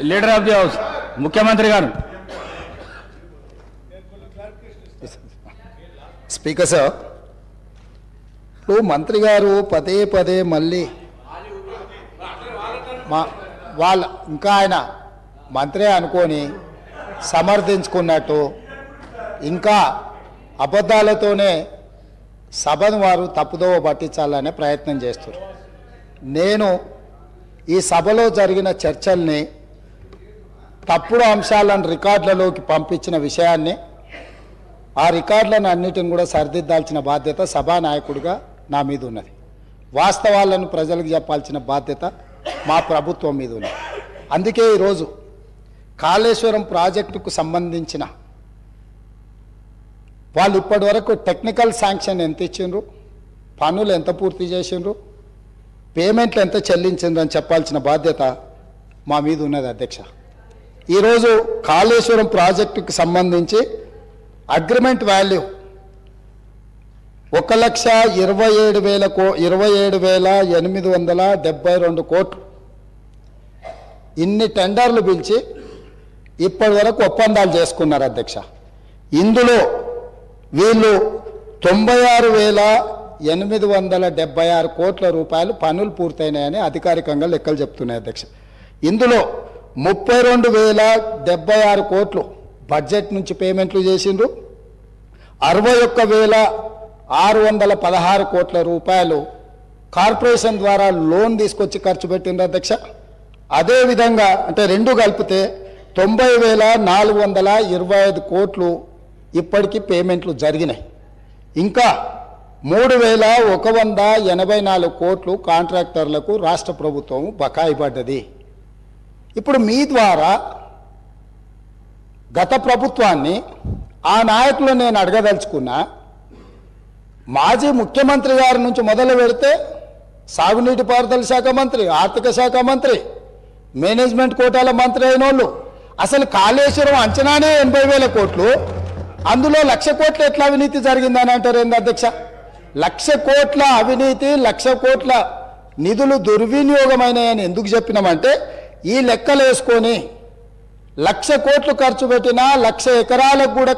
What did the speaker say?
Leader of the house ముఖ్యమంత్రి గారు. Speaker sir, ఇప్పుడు మంత్రి గారు పదే పదే మళ్ళీ ఇంకా ఆయన మంత్రే అనుకొని సమర్థించుకున్నట్టు ఇంకా అబద్ధాలతోనే సభను వారు తప్పుదోవ పట్టించాలనే ప్రయత్నం చేస్తారు. నేను ఈ సభలో జరిగిన చర్చల్ని తప్పుడు అంశాలను రికార్డులలోకి పంపించిన విషయాన్ని, ఆ రికార్డులను అన్నిటిని కూడా సరిదిద్దాల్సిన బాధ్యత సభానాయకుడిగా నా మీద ఉన్నది. వాస్తవాలను ప్రజలకు చెప్పాల్సిన బాధ్యత మా ప్రభుత్వం మీద ఉన్నది. అందుకే ఈరోజు కాళేశ్వరం ప్రాజెక్టుకు సంబంధించిన వాళ్ళు ఇప్పటి వరకు టెక్నికల్ శాంక్షన్ ఎంత ఇచ్చిండ్రు, పనులు ఎంత పూర్తి చేసిండ్రు, పేమెంట్లు ఎంత చెల్లించిండ్రు అని చెప్పాల్సిన బాధ్యత మా మీద ఉన్నది అధ్యక్ష. ఈరోజు కాళేశ్వరం ప్రాజెక్టుకు సంబంధించి అగ్రిమెంట్ వాల్యూ 1,27,872 కోట్లు. ఇన్ని టెండర్లు పిలిచి ఇప్పటి వరకు ఒప్పందాలు చేసుకున్నారు అధ్యక్ష. ఇందులో వీళ్ళు 96,876 కోట్ల రూపాయలు పనులు పూర్తయినాయని అధికారికంగా లెక్కలు చెప్తున్నాయి అధ్యక్ష. ఇందులో 32,076 కోట్లు బడ్జెట్ నుంచి పేమెంట్లు చేసిండ్రు. 61,616 కోట్ల రూపాయలు కార్పొరేషన్ ద్వారా లోన్ తీసుకొచ్చి ఖర్చు పెట్టిండ్రు అధ్యక్ష. అదేవిధంగా అంటే రెండు కలిపితే 90,425 కోట్లు ఇప్పటికీ పేమెంట్లు జరిగినాయి. ఇంకా 3,184 కోట్లు కాంట్రాక్టర్లకు రాష్ట్ర ప్రభుత్వం బకాయి పడ్డది. ఇప్పుడు మీ ద్వారా గత ప్రభుత్వాన్ని ఆ నాయకులు నేను అడగదలుచుకున్నా, మాజీ ముఖ్యమంత్రి గారి నుంచి మొదలు పెడితే సాగునీటి పారుదల శాఖ మంత్రి, ఆర్థిక శాఖ మంత్రి, మేనేజ్మెంట్ కోటాల మంత్రి అయిన వాళ్ళు అసలు కాళేశ్వరం అంచనానే 80,000 కోట్లు, అందులో 1,00,000 కోట్లు ఎట్లా అవినీతి జరిగిందని అంటారు ఏంది అధ్యక్ష? 1,00,000 కోట్ల అవినీతి, 1,00,000 కోట్ల నిధులు దుర్వినియోగమైనాయని ఎందుకు చెప్పినామంటే ఈ లెక్కలు వేసుకొని 1,00,000 కోట్లు ఖర్చు పెట్టినా 1,00,000 ఎకరాలకు కూడా